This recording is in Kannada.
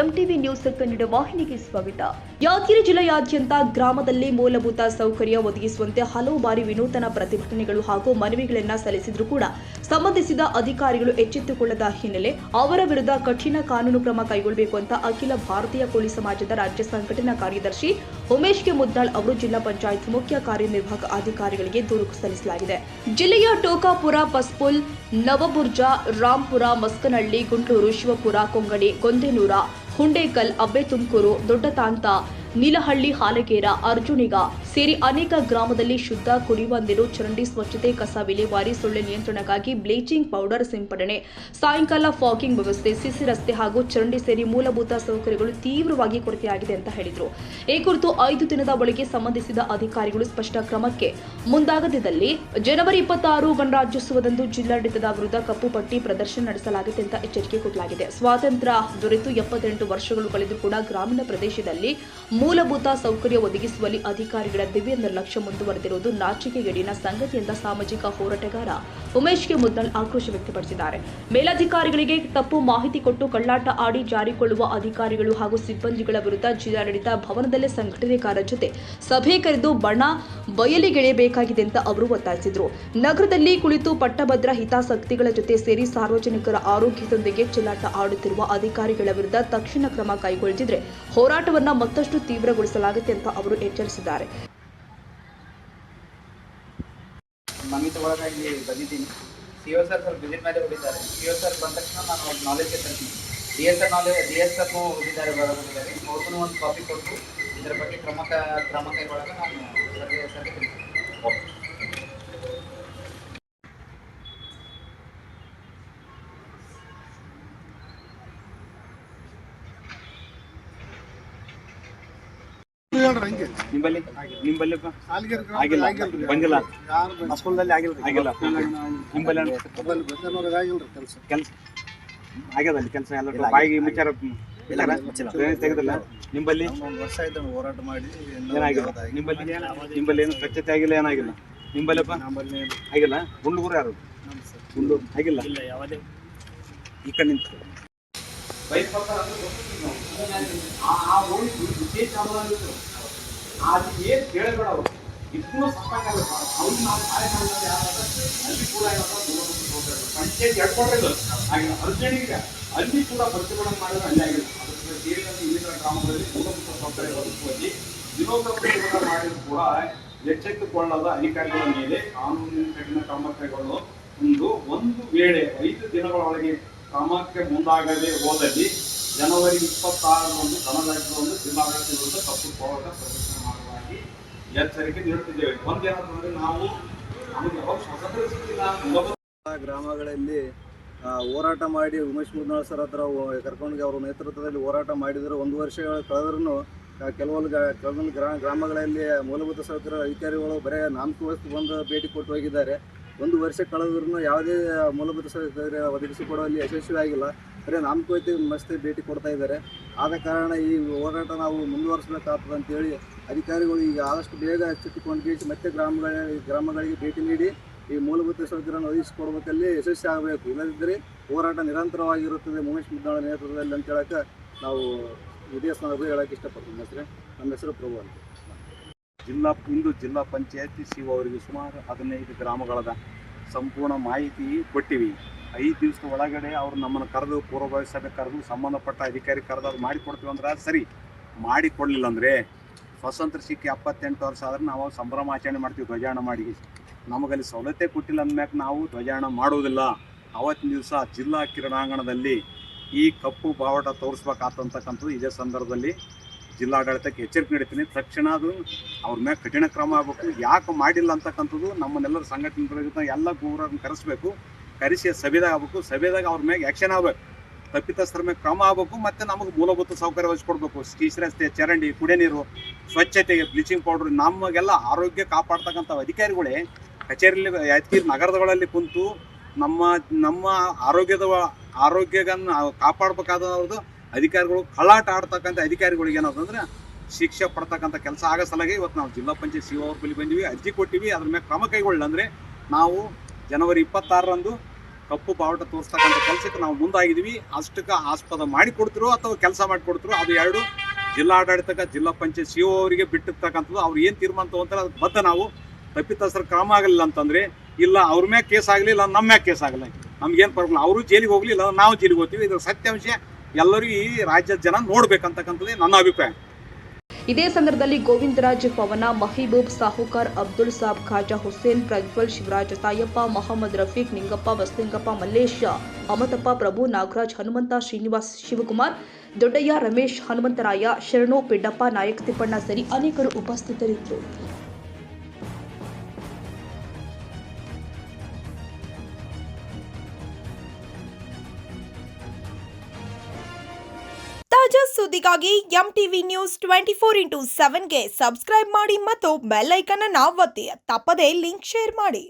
ಎಂಟಿವಿ ನ್ಯೂಸ್ ಕನ್ನಡ ವಾಹಿನಿಗೆ ಸ್ವಾಗತ. ಯಾದಗಿರಿ ಜಿಲ್ಲೆಯಾದ್ಯಂತ ಗ್ರಾಮದಲ್ಲಿ ಮೂಲಭೂತ ಸೌಕರ್ಯ ಒದಗಿಸುವಂತೆ ಹಲವು ಬಾರಿ ವಿನೂತನ ಪ್ರತಿಭಟನೆಗಳು ಹಾಗೂ ಮನವಿಗಳನ್ನು ಸಲ್ಲಿಸಿದರೂ ಕೂಡ ಸಂಬಂಧಿಸಿದ ಅಧಿಕಾರಿಗಳು ಎಚ್ಚೆತ್ತುಕೊಳ್ಳದ ಹಿನ್ನೆಲೆ ಅವರ ವಿರುದ್ಧ ಕಠಿಣ ಕಾನೂನು ಕ್ರಮ ಕೈಗೊಳ್ಳಬೇಕು ಅಂತ ಅಖಿಲ ಭಾರತೀಯ ಕೋಲಿ ಸಮಾಜದ ರಾಜ್ಯ ಸಂಘಟನಾ ಕಾರ್ಯದರ್ಶಿ ಉಮೇಶ್ ಕೆ ಮುದ್ನಾಳ್ ಅವರು ಜಿಲ್ಲಾ ಪಂಚಾಯತ್ ಮುಖ್ಯ ಕಾರ್ಯನಿರ್ವಾಹಕ ಅಧಿಕಾರಿಗಳಿಗೆ ದೂರು ಸಲ್ಲಿಸಲಾಗಿದೆ. ಜಿಲ್ಲೆಯ ಟೋಕಾಪುರ, ಪಸ್ಪುಲ್, ನವಬುರ್ಜ, ರಾಂಪುರ, ಮಸ್ಕನಹಳ್ಳಿ, ಗುಂಟೂರು, ಶಿವಪುರ, ಕೊಂಗಣಿ, ಗೊಂದೆನೂರ, ಹುಂಡೇಕಲ್, ಅಬ್ಬೆ ತುಮಕೂರು, ದೊಡ್ಡತಾಂತ, ನೀಲಹಳ್ಳಿ, ಹಾಲಗೇರ, ಅರ್ಜುನಿಗ ಸೇರಿ ಅನೇಕ ಗ್ರಾಮದಲ್ಲಿ ಶುದ್ಧ ಕುಡಿಯುವ ನೀರು, ಚರಂಡಿ ಸ್ವಚ್ಛತೆ, ಕಸ ವಿಲೇವಾರಿ, ಸೊಳ್ಳೆ ನಿಯಂತ್ರಣಕ್ಕಾಗಿ ಬ್ಲೀಚಿಂಗ್ ಪೌಡರ್ ಸಿಂಪಡಣೆ, ಸಾಯಂಕಾಲ ಫಾಗಿಂಗ್ ವ್ಯವಸ್ಥೆ, ಸಿಸಿ ರಸ್ತೆ ಹಾಗೂ ಚರಂಡಿ ಸೇರಿ ಮೂಲಭೂತ ಸೌಕರ್ಯಗಳು ತೀವ್ರವಾಗಿ ಕೊರತೆಯಾಗಿದೆ ಅಂತ ಹೇಳಿದರು. ಈ ಕುರಿತು 5 ದಿನದ ಒಳಗೆ ಸಂಬಂಧಿಸಿದ ಅಧಿಕಾರಿಗಳು ಸ್ಪಷ್ಟ ಕ್ರಮಕ್ಕೆ ಮುಂದಾಗದಿದ್ದಲ್ಲಿ ಜನವರಿ 26 ಗಣರಾಜ್ಯೋತ್ಸವದಂದು ಜಿಲ್ಲಾಡಳಿತದ ವಿರುದ್ಧ ಕಪ್ಪು ಪಟ್ಟಿ ಪ್ರದರ್ಶನ ನಡೆಸಲಾಗಿದೆ ಅಂತ ಎಚ್ಚರಿಕೆ ಕೊಡಲಾಗಿದೆ. ಸ್ವಾತಂತ್ರ್ಯ ದೊರೆತು 78 ವರ್ಷಗಳು ಕಳೆದು ಕೂಡ ಗ್ರಾಮೀಣ ಪ್ರದೇಶದಲ್ಲಿ ಮೂಲಭೂತ ಸೌಕರ್ಯ ಒದಗಿಸುವಲ್ಲಿ ಅಧಿಕಾರಿಗಳ ದಿವ್ಯ ನಿರ್ಲಕ್ಷ್ಯ ಮುಂದುವರೆದಿರುವುದು ನಾಚಿಕೆಗೇಡಿನ ಸಂಗತಿ ಅಂತ ಸಾಮಾಜಿಕ ಹೋರಾಟಗಾರ ಉಮೇಶ್ ಕೆ ಮುದ್ನಾಳ್ ಆಕ್ರೋಶ ವ್ಯಕ್ತಪಡಿಸಿದ್ದಾರೆ. ಮೇಲಧಿಕಾರಿಗಳಿಗೆ ತಪ್ಪು ಮಾಹಿತಿ ಕೊಟ್ಟು ಕಳ್ಳಾಟ ಆಡಿ ಜಾರಿಕೊಳ್ಳುವ ಅಧಿಕಾರಿಗಳು ಹಾಗೂ ಸಿಬ್ಬಂದಿಗಳ ವಿರುದ್ಧ ಜಿಲ್ಲಾಡಳಿತ ಭವನದಲ್ಲೇ ಸಂಘಟನೆಗಾರರ ಜೊತೆ ಸಭೆ ಕರೆದು ಬಣ ಬಯಲಿಗೆಳೆಯಬೇಕಾಗಿದೆ ಅಂತ ಅವರು ಒತ್ತಾಯಿಸಿದರು. ನಗರದಲ್ಲಿ ಕುಳಿತು ಪಟ್ಟಭದ್ರ ಹಿತಾಸಕ್ತಿಗಳ ಜೊತೆ ಸೇರಿ ಸಾರ್ವಜನಿಕರ ಆರೋಗ್ಯದೊಂದಿಗೆ ಚೆಲ್ಲಾಟ ಆಡುತ್ತಿರುವ ಅಧಿಕಾರಿಗಳ ವಿರುದ್ಧ ತಕ್ಷಣ ಕ್ರಮ ಕೈಗೊಳ್ಳದಿದ್ರೆ ಹೋರಾಟವನ್ನು ಮತ್ತಷ್ಟು ತೀವ್ರಗೊಳಿಸಲಾಗುತ್ತೆ ಅಂತ ಅವರು ಎಚ್ಚರಿಸಿದ್ದಾರೆ. ನಮಿತ ಒಳಗಾಗಿ ಬಂದಿದ್ದೀನಿ. ಸಿಒ ಸರ್ ಸ್ವಲ್ಪ ವಿಸಿಟ್ ಮೇಲೆ ಹೋಗಿದ್ದಾರೆ. ಸಿಒ ಸರ್ ಬಂದ ತಕ್ಷಣ ನಾನು ನಾಲೆಜ್ಗೆ ತರ್ತೀನಿ. ಡಿ ಎಸ್ ಸರ್ನು ಹೋಗಿದ್ದಾರೆ, ಬರೋದಿದ್ದಾರೆ. ಅವ್ರಿಗೂ ಒಂದು ಕಾಪಿ ಕೊಟ್ಟು ಇದರ ಬಗ್ಗೆ ಕ್ರಮ ಕೈಗೊಳ್ಳಲು ನಾನು ಸರ್ಗೆ ತಿಳಿಸ್ತೀನಿ. ನಿಂಬಲ್ಲಿ ಆಗಿಲ್ಲ, ಬಂದಿಲ್ಲ, ಸ್ಕೂಲ್ದಲ್ಲಿ ಆಗಿಲ್ಲ, ನಿಂಬಲ್ಲಿ ಕೆಲಸ ಆಗ್ಯದ, ಅಲ್ಲಿ ಕೆಲಸ ಎಲ್ಲ ಬಾಯಿಗೆ ವಿಚಾರ ತೆಗೆದಿಲ್ಲ. ನಿಂಬಲ್ಲಿ ವರ್ಷ ಆಯ್ತು ಹೋರಾಟ ಮಾಡಿ ಏನಾಗಿಲ್ಲ, ನಿಂಬಲ್ಲಿ ಏನು ಸ್ವಚ್ಛತೆ ಆಗಿಲ್ಲ, ಏನಾಗಿಲ್ಲ. ನಿಂಬಲ್ಲಪ್ಪ ಆಗಿಲ್ಲ. ಗುಂಡ್ಲೂರು ಯಾರು ಗುಂಡ್ಲೂರು ಆಗಿಲ್ಲ. ಈ ಕಡೆ ನಿಂತು ಅದು ಏನು ಕೇಳಬೇಡ. ಅವರು ಇದಕ್ಕೂ ಸಾಕಾಗಲ್ಲ. ಅವ್ರು ನಾವು ಕಾರ್ಯಕ್ರಮದಲ್ಲಿ ಅಲ್ಲಿ ಕೂಡ ಪಂಚಾಯತ್ ಎಡ್ಕೊಂಡಿಲ್ಲ ಆಗಿಲ್ಲ. ಅರ್ಜೆಂಟಿಗೆ ಅಲ್ಲಿ ಕೂಡ ಪ್ರತಿಭಟನೆ ಮಾಡಿದ್ರೆ ಅಲ್ಲಿ ಆಗಿಲ್ಲ. ಅದಕ್ಕೆ ಸೇರಿದಂತೆ ಇನ್ನಿತರ ಗ್ರಾಮಗಳಲ್ಲಿ ಮೂಲಭೂತ ಸೌಕರ್ಯ ಒದಗಿಸುವಲ್ಲಿ ವಿನೋದ ಪ್ರತಿಭಟನೆ ಮಾಡಿದ್ರು ಕೂಡ ಎಚ್ಚೆತ್ತುಕೊಳ್ಳದ ಅಧಿಕಾರಿಗಳ ಮೇಲೆ ಕಾನೂನಿನ ಕಠಿಣ ಕ್ರಮ ಕೈಗೊಳ್ಳಲು ಒಂದು ವೇಳೆ 5 ದಿನಗಳೊಳಗೆ ಕ್ರಮಕ್ಕೆ ಮುಂದಾಗದೆ ಹೋದಲ್ಲಿ ಜನವರಿ 26ರಂದು ಕರ್ನಾಟಕದ ಜಿಲ್ಲಾಡಳಿತ ವಿರುದ್ಧ ಕಪ್ಪು ಪೌಡರ್ ಪ್ರದರ್ಶನ ಮಾಡುವುದಾಗಿ ಎಚ್ಚರಿಕೆ ನೀಡುತ್ತಿದ್ದೇವೆ. ಒಂದೇನಂತಂದ್ರೆ ನಾವು ನಮಗೆ ಯಾವಾಗ ಸ್ವಾತಂತ್ರ್ಯ ಸಿಕ್ಕಿಲ್ಲ ಗ್ರಾಮಗಳಲ್ಲಿ ಹೋರಾಟ ಮಾಡಿ ಉಮೇಶ್ ಮುದ್ನಾಳ್ ಸರ್ ಹತ್ರ ಕರ್ಕೊಂಡು ಅವರ ನೇತೃತ್ವದಲ್ಲಿ ಹೋರಾಟ ಮಾಡಿದ್ರು. 1 ವರ್ಷಗಳ ಕಳೆದ್ರೂ ಕೆಲವೊಂದು ಗ್ರಾಮಗಳಲ್ಲಿ ಮೂಲಭೂತ ಸೌಕರ್ಯ ಅಧಿಕಾರಿಗಳು ಬರೀ ನಾಮಕಾವಸ್ತು ಬಂದು ಭೇಟಿ ಕೊಟ್ಟು ಹೋಗಿದ್ದಾರೆ. 1 ವರ್ಷ ಕಳೆದ್ರೂ ಯಾವುದೇ ಮೂಲಭೂತ ಸೌಕರ್ಯ ಒದಗಿಸಿಕೊಡುವಲ್ಲಿ ಯಶಸ್ವಿ ಆಗಿಲ್ಲ. ಬರೀ ನಾಮಕಾವಸ್ತು ಮಸ್ತೆ ಭೇಟಿ ಕೊಡ್ತಾ ಇದ್ದಾರೆ. ಆದ ಕಾರಣ ಈ ಹೋರಾಟ ನಾವು ಮುಂದುವರಿಸಬೇಕಾಗ್ತದೆ ಅಂತೇಳಿ ಅಧಿಕಾರಿಗಳು ಈಗ ಆದಷ್ಟು ಬೇಗ ಎಚ್ಚೆತ್ತುಕೊಂಡು ಮತ್ತೆ ಗ್ರಾಮಗಳಿಗೆ ಭೇಟಿ ನೀಡಿ ಈ ಮೂಲಭೂತ ಸೌಕರ್ಯವನ್ನು ಒದಗಿಸಿಕೊಡ್ಬೇಕಲ್ಲಿ ಯಶಸ್ವಿ ಆಗಬೇಕು. ಇಲ್ಲದಿದ್ದರೆ ಹೋರಾಟ ನಿರಂತರವಾಗಿರುತ್ತದೆ ಉಮೇಶ್ ಮುದ್ನಾಳ್ ನೇತೃತ್ವದಲ್ಲಿ ಅಂತ ಹೇಳಕ್ಕೆ ನಾವು ಇದೇ ಸಂದರ್ಭದಲ್ಲಿ ಹೇಳಕ್ಕೆ ಇಷ್ಟಪಡ್ತೀನಿ. ನಮ್ಮ ಹೆಸರು ಪ್ರಭು ಅಂತ. ಇಂದು ಜಿಲ್ಲಾ ಪಂಚಾಯತಿ ಸಿಒ ಅವರಿಗೆ ಸುಮಾರು 15 ಗ್ರಾಮಗಳದ ಸಂಪೂರ್ಣ ಮಾಹಿತಿ ಕೊಟ್ಟಿವಿ. 5 ದಿವಸದ ಒಳಗಡೆ ಅವರು ನಮ್ಮನ್ನು ಕರೆದು ಪೂರ್ವಭಾವಿ ಸಭೆ ಕರೆದು ಸಂಬಂಧಪಟ್ಟ ಅಧಿಕಾರಿ ಕರೆದು ಅದು ಮಾಡಿಕೊಡ್ತೀವಿ ಅಂದ್ರೆ ಸರಿ. ಮಾಡಿಕೊಡಲಿಲ್ಲ ಅಂದರೆ ಸ್ವಾತಂತ್ರ್ಯ ಸಿಕ್ಕಿ 78 ವರ್ಷ ಆದ್ರೆ ನಾವು ಸಂಭ್ರಮಾಚರಣೆ ಮಾಡ್ತೀವಿ ಧ್ವಜಾರೋಹಣ ಮಾಡಿ. ನಮಗಲ್ಲಿ ಸೌಲಭ್ಯ ಕೊಟ್ಟಿಲ್ಲ ಅಂದ್ಮ್ಯಾಕ ನಾವು ಧ್ವಜಾರೋಹಣ ಮಾಡುವುದಿಲ್ಲ. ಅವತ್ತಿನ ದಿವಸ ಜಿಲ್ಲಾ ಕ್ರೀಡಾಂಗಣದಲ್ಲಿ ಈ ಕಪ್ಪು ಬಾವುಟ ತೋರಿಸ್ಬೇಕಾಗ್ತಕ್ಕಂಥದ್ದು ಇದೇ ಸಂದರ್ಭದಲ್ಲಿ ಜಿಲ್ಲಾಡಳಿತಕ್ಕೆ ಎಚ್ಚರಿಕೆ ನೀಡ್ತೀನಿ. ತಕ್ಷಣ ಅದು ಅವ್ರ ಮೇಲೆ ಕಠಿಣ ಕ್ರಮ ಆಗಬೇಕು. ಯಾಕೆ ಮಾಡಿಲ್ಲ ಅಂತಕ್ಕಂಥದ್ದು ನಮ್ಮನ್ನೆಲ್ಲರ ಸಂಘಟನೆಗಳಿಂದ ಎಲ್ಲ ಗೌರವವನ್ನು ಕರೆಸಬೇಕು. ಕರೆಸಿ ಸಭೆದಾಗ ಆಗಬೇಕು. ಸಭೆದಾಗ ಅವ್ರ ಮೇಲೆ ಆ್ಯಕ್ಷನ್ ಆಗಬೇಕು. ತಪ್ಪಿತಸ್ಥರ ಮೇಲೆ ಕ್ರಮ ಆಗಬೇಕು. ಮತ್ತು ನಮಗೆ ಮೂಲಭೂತ ಸೌಕರ್ಯ ಒದಗಿಸ್ಕೊಡ್ಬೇಕು. ಸಿಸಿ ರಸ್ತೆ, ಚರಂಡಿ, ಕುಡಿಯ ನೀರು, ಸ್ವಚ್ಛತೆಗೆ ಬ್ಲೀಚಿಂಗ್ ಪೌಡ್ರ್, ನಮಗೆಲ್ಲ ಆರೋಗ್ಯ ಕಾಪಾಡ್ತಕ್ಕಂಥ ಅಧಿಕಾರಿಗಳೇ ಕಚೇರಿಯಲ್ಲಿ ಯಾದಗಿರಿ ನಗರಗಳಲ್ಲಿ ಕುಂತು ನಮ್ಮ ಆರೋಗ್ಯವನ್ನು ಕಾಪಾಡಬೇಕಾದವ್ರದ್ದು ಅಧಿಕಾರಿಗಳು ಕಳ್ಳಾಟ ಆಡ್ತಕ್ಕಂಥ ಅಧಿಕಾರಿಗಳಿಗೆ ಏನಾದಂದ್ರೆ ಶಿಕ್ಷೆ ಪಡ್ತಕ್ಕಂಥ ಕೆಲಸ ಆಗೋ ಸಲಗೆ ಇವತ್ತು ನಾವು ಜಿಲ್ಲಾ ಪಂಚಾಯತ್ ಸಿಒ ಅವ್ರ ಬಳಿ ಬಂದಿವಿ, ಅರ್ಜಿ ಕೊಟ್ಟಿವಿ. ಅದ್ರ ಮೇಲೆ ಕ್ರಮ ಕೈಗೊಳ್ಳಿ ಅಂದರೆ ನಾವು ಜನವರಿ 26ರಂದು ಕಪ್ಪು ಬಾವುಟ ತೋರಿಸ್ತಕ್ಕಂಥ ಕೆಲಸಕ್ಕೆ ನಾವು ಮುಂದಾಗಿದ್ದೀವಿ. ಅಷ್ಟಕ್ಕೆ ಆಸ್ಪದ ಮಾಡಿಕೊಡ್ತಿರೋ ಅಥವಾ ಕೆಲಸ ಮಾಡಿಕೊಡ್ತಿರೋ ಅದು ಎರಡು ಜಿಲ್ಲಾಡಳಿತಕ್ಕೆ, ಜಿಲ್ಲಾ ಪಂಚಾಯತ್ ಸಿ ಅವರಿಗೆ ಬಿಟ್ಟಿರ್ತಕ್ಕಂಥದ್ದು. ಅವ್ರು ಏನು ತೀರ್ಮಾನ ತಗೊಂತಾರೆ ಅದಕ್ಕೆ ಬದ್ಧ ನಾವು. ತಪ್ಪಿತಸ್ಥರ ಕ್ರಮ ಆಗಲಿಲ್ಲ ಅಂತಂದರೆ ಇಲ್ಲ ಅವ್ರ ಮ್ಯಾಗ ಕೇಸ್ ಆಗಲಿ, ಇಲ್ಲ ನಮ್ಮ ಮ್ಯಾಗ ಕೇಸ್ ಆಗಲ್ಲ, ನಮ್ಗೇನು ಪ್ರಾಬ್ಲಮ್. ಅವರು ಜೈಲಿಗೆ ಹೋಗಲಿ, ಇಲ್ಲ ನಾವು ಜೈಲಿಗೆ ಹೋಗ್ತೀವಿ. ಇದರ ಸತ್ಯಾಂಶ ಎಲ್ಲರಿಗೂ ಈ ರಾಜ್ಯದ ಜನ ನೋಡ್ಬೇಕಂತಕ್ಕಂಥದ್ದೇ ನನ್ನ ಅಭಿಪ್ರಾಯ. ಇದೇ ಸಂದರ್ಭದಲ್ಲಿ ಗೋವಿಂದರಾಜ್ ಪವನ, ಮಹಿಬೂಬ್, ಸಾಹುಕಾರ್, ಅಬ್ದುಲ್ ಸಾಬ್, ಖಾಜಾ ಹುಸೇನ್, ಪ್ರಜ್ವಲ್, ಶಿವರಾಜ್, ತಾಯಪ್ಪ, ಮೊಹಮ್ಮದ್ ರಫೀಕ್, ನಿಂಗಪ್ಪ, ವಸಲಿಂಗಪ್ಪ, ಮಲ್ಲೇಶ, ಅಮತಪ್ಪ, ಪ್ರಭು, ನಾಗರಾಜ್, ಹನುಮಂತ, ಶ್ರೀನಿವಾಸ್, ಶಿವಕುಮಾರ್, ದೊಡ್ಡಯ್ಯ, ರಮೇಶ್, ಹನುಮಂತರಾಯ, ಶರಣು, ಪಿಡ್ಡಪ್ಪ, ನಾಯಕ್ ತಿಪ್ಪಣ್ಣ ಸೇರಿ ಅನೇಕರು ಉಪಸ್ಥಿತರಿದ್ದರು. ತಾಜಾ ಸುದ್ದಿಗಾಗಿ MTV ನ್ಯೂಸ್ 24/7ಗೆ ಸಬ್ಸ್ಕ್ರೈಬ್ ಮಾಡಿ ಮತ್ತು ಬೆಲ್ ಐಕಾನ್ ಅನ್ನು ಒತ್ತಿ. ತಪ್ಪದೇ ಲಿಂಕ್ ಶೇರ್ ಮಾಡಿ.